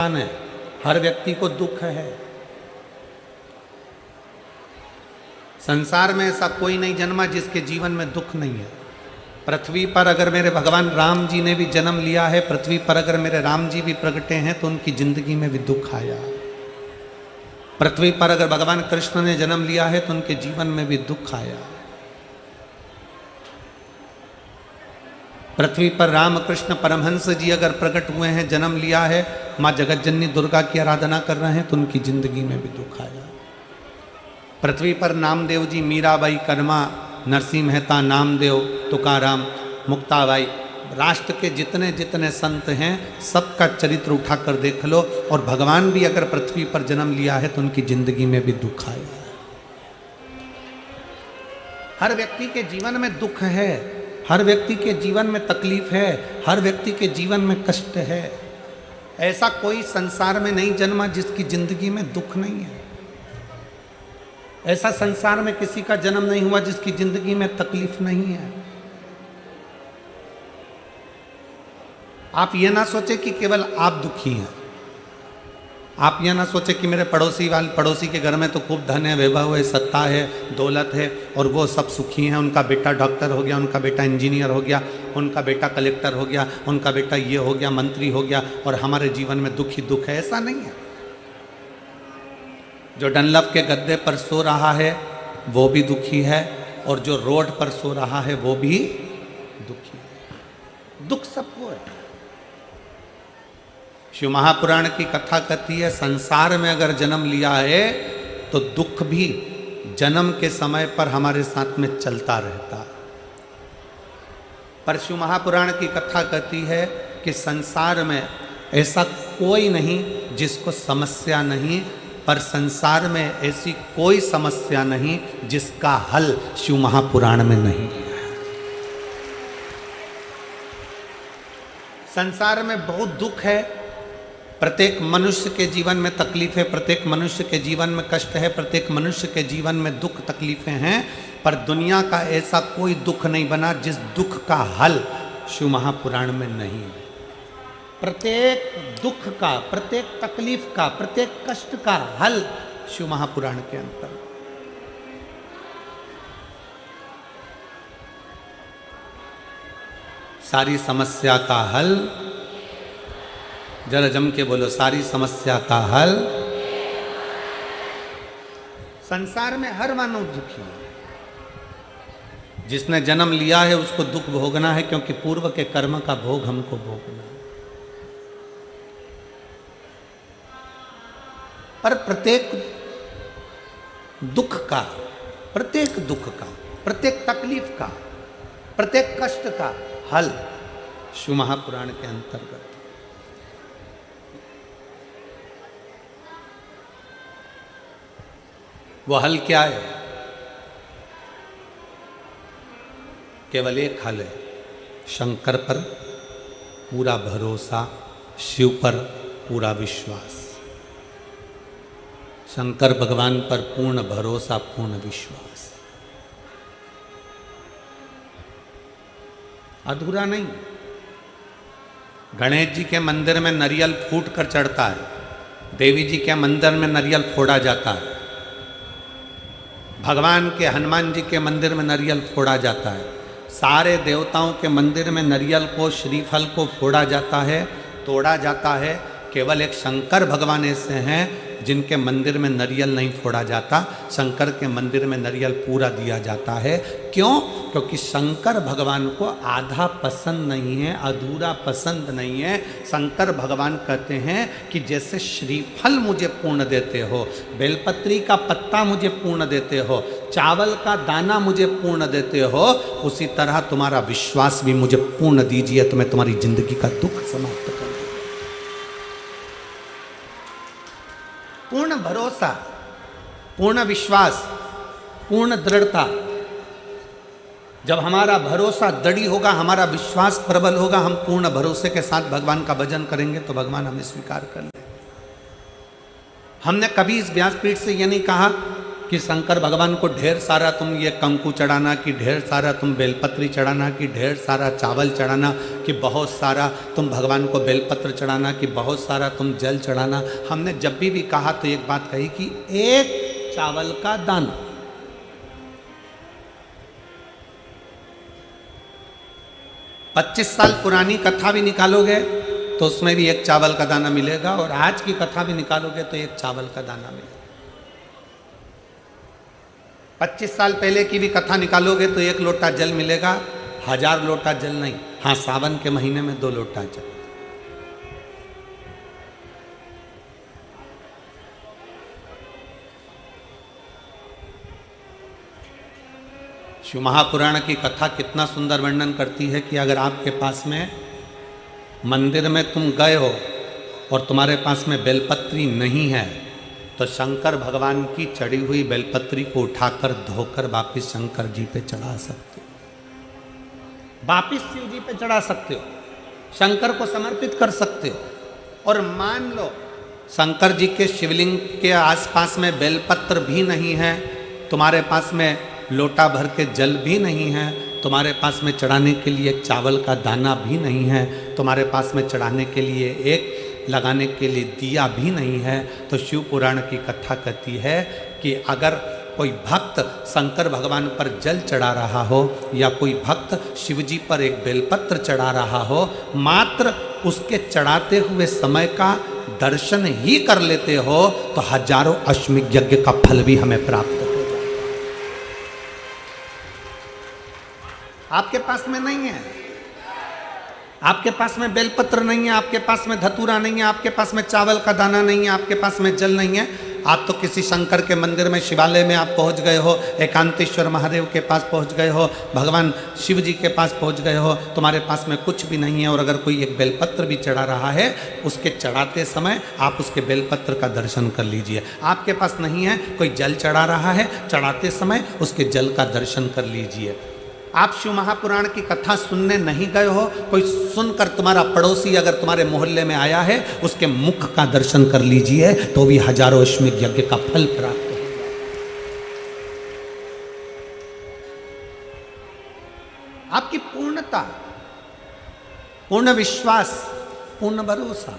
है, हर व्यक्ति को दुख है। संसार में ऐसा कोई नहीं जन्मा जिसके जीवन में दुख नहीं है। पृथ्वी पर अगर मेरे भगवान राम जी ने भी जन्म लिया है, पृथ्वी पर अगर मेरे राम जी भी प्रगटे हैं तो उनकी जिंदगी में भी दुख आया। पृथ्वी पर अगर भगवान कृष्ण ने जन्म लिया है तो उनके जीवन में भी दुख आया। पृथ्वी पर रामकृष्ण परमहंस जी अगर प्रकट हुए हैं, जन्म लिया है, माँ जगतजननी दुर्गा की आराधना कर रहे हैं तो उनकी जिंदगी में भी दुख आया। पृथ्वी पर नामदेव जी, मीराबाई, कर्मा, नरसिंह मेहता, नामदेव, तुकाराम, मुक्ताबाई, राष्ट्र के जितने जितने संत हैं सबका चरित्र उठाकर देख लो। और भगवान भी अगर पृथ्वी पर जन्म लिया है तो उनकी जिंदगी में भी दुख आया। हर व्यक्ति के जीवन में दुख है, हर व्यक्ति के जीवन में तकलीफ है, हर व्यक्ति के जीवन में कष्ट है। ऐसा कोई संसार में नहीं जन्मा जिसकी जिंदगी में दुख नहीं है। ऐसा संसार में किसी का जन्म नहीं हुआ जिसकी जिंदगी में तकलीफ नहीं है। आप ये ना सोचे कि केवल आप दुखी हैं। आप ये ना सोचे कि मेरे पड़ोसी के घर में तो खूब धन है, वैभव है, सत्ता है, दौलत है और वो सब सुखी हैं। उनका बेटा डॉक्टर हो गया, उनका बेटा इंजीनियर हो गया, उनका बेटा कलेक्टर हो गया, उनका बेटा ये हो गया, मंत्री हो गया और हमारे जीवन में दुख ही दुख है। ऐसा नहीं है। जो डनलप के गद्दे पर सो रहा है वो भी दुखी है और जो रोड पर सो रहा है वो भी दुखी है। दुख सबको है। शिव महापुराण की कथा कहती है संसार में अगर जन्म लिया है तो दुख भी जन्म के समय पर हमारे साथ में चलता रहता। पर शिव महापुराण की कथा कहती है कि संसार में ऐसा कोई नहीं जिसको समस्या नहीं, पर संसार में ऐसी कोई समस्या नहीं जिसका हल शिव महापुराण में नहीं है। संसार में बहुत दुख है। प्रत्येक मनुष्य के जीवन में तकलीफ है, प्रत्येक मनुष्य के जीवन में कष्ट है, प्रत्येक मनुष्य के जीवन में दुख तकलीफें हैं। पर दुनिया का ऐसा कोई दुख नहीं बना जिस दुख का हल शिव महापुराण में नहीं है। प्रत्येक दुख का, प्रत्येक तकलीफ का, प्रत्येक कष्ट का हल शिव महापुराण के अंतर। सारी समस्या का हल, जरा जम के बोलो, सारी समस्या का हल। संसार में हर मानव दुखी है। जिसने जन्म लिया है उसको दुख भोगना है, क्योंकि पूर्व के कर्म का भोग हमको भोगना है। पर प्रत्येक दुख का, प्रत्येक दुख का, प्रत्येक तकलीफ का, प्रत्येक कष्ट का हल शिव महापुराण के अंतर्गत। वो हल क्या है? केवल एक हल है, शंकर पर पूरा भरोसा, शिव पर पूरा विश्वास। शंकर भगवान पर पूर्ण भरोसा, पूर्ण विश्वास। अधूरा नहीं। गणेश जी के मंदिर में नारियल फूट कर चढ़ता है, देवी जी के मंदिर में नारियल फोड़ा जाता है, भगवान के हनुमान जी के मंदिर में नारियल फोड़ा जाता है, सारे देवताओं के मंदिर में नारियल को, श्रीफल को फोड़ा जाता है, तोड़ा जाता है। केवल एक शंकर भगवान ऐसे हैं जिनके मंदिर में नारियल नहीं फोड़ा जाता। शंकर के मंदिर में नारियल पूरा दिया जाता है। क्यों? क्योंकि शंकर भगवान को आधा पसंद नहीं है, अधूरा पसंद नहीं है। शंकर भगवान कहते हैं कि जैसे श्रीफल मुझे पूर्ण देते हो, बेलपत्री का पत्ता मुझे पूर्ण देते हो, चावल का दाना मुझे पूर्ण देते हो, उसी तरह तुम्हारा विश्वास भी मुझे पूर्ण दीजिए तो मैं तुम्हारी जिंदगी का दुख समाप्त कर दूं। पूर्ण भरोसा, पूर्ण विश्वास, पूर्ण दृढ़ता। जब हमारा भरोसा दृढ़ होगा, हमारा विश्वास प्रबल होगा, हम पूर्ण भरोसे के साथ भगवान का भजन करेंगे तो भगवान हमें स्वीकार कर लेंगे। हमने कभी इस व्यासपीठ से ये नहीं कहा कि शंकर भगवान को ढेर सारा तुम ये कंकु चढ़ाना, कि ढेर सारा तुम बेलपत्री चढ़ाना, कि ढेर सारा चावल चढ़ाना, कि बहुत सारा तुम भगवान को बेलपत्र चढ़ाना, कि बहुत सारा तुम जल चढ़ाना। हमने जब भी कहा तो एक बात कही कि एक चावल का दाना, 25 साल पुरानी कथा भी निकालोगे तो उसमें भी एक चावल का दाना मिलेगा, और आज की कथा भी निकालोगे तो एक चावल का दाना मिलेगा। 25 साल पहले की भी कथा निकालोगे तो 1 लोटा जल मिलेगा, 1000 लोटा जल नहीं। हाँ, सावन के महीने में 2 लोटा जल। शिव महापुराण की कथा कितना सुंदर वर्णन करती है कि अगर आपके पास में मंदिर में तुम गए हो और तुम्हारे पास में बेलपत्री नहीं है तो शंकर भगवान की चढ़ी हुई बेलपत्री को उठाकर धोकर वापिस शंकर जी पे चढ़ा सकते हो, वापिस शिव जी पे चढ़ा सकते हो, शंकर को समर्पित कर सकते हो। और मान लो शंकर जी के शिवलिंग के आसपास में बेलपत्र भी नहीं है, तुम्हारे पास में लोटा भर के जल भी नहीं है, तुम्हारे पास में चढ़ाने के लिए एक चावल का दाना भी नहीं है, तुम्हारे पास में चढ़ाने के लिए एक लगाने के लिए दिया भी नहीं है, तो शिव पुराण की कथा कहती है कि अगर कोई भक्त शंकर भगवान पर जल चढ़ा रहा हो या कोई भक्त शिव जी पर एक बेलपत्र चढ़ा रहा हो, मात्र उसके चढ़ाते हुए समय का दर्शन ही कर लेते हो तो हजारों अश्वमेध यज्ञ का फल भी हमें प्राप्त हो जाए। आपके पास में नहीं है, आपके पास में बेलपत्र नहीं है, आपके पास में धतूरा नहीं है, आपके पास में चावल का दाना नहीं है, आपके पास में जल नहीं है, आप तो किसी शंकर के मंदिर में शिवालय में आप पहुंच गए हो, एकांतेश्वर महादेव के पास पहुंच गए हो, भगवान शिव जी के पास पहुंच गए हो, तुम्हारे पास में कुछ भी नहीं है। और अगर कोई एक बेलपत्र भी चढ़ा रहा है, उसके चढ़ाते समय आप उसके बेलपत्र का दर्शन कर लीजिए। आपके पास नहीं है, कोई जल चढ़ा रहा है, चढ़ाते समय उसके जल का दर्शन कर लीजिए। आप शिव महापुराण की कथा सुनने नहीं गए हो, कोई सुनकर तुम्हारा पड़ोसी अगर तुम्हारे मोहल्ले में आया है, उसके मुख का दर्शन कर लीजिए तो भी हजारों अश्वमेध यज्ञ का फल प्राप्त हो। आपकी पूर्णता, पूर्ण विश्वास, पूर्ण भरोसा,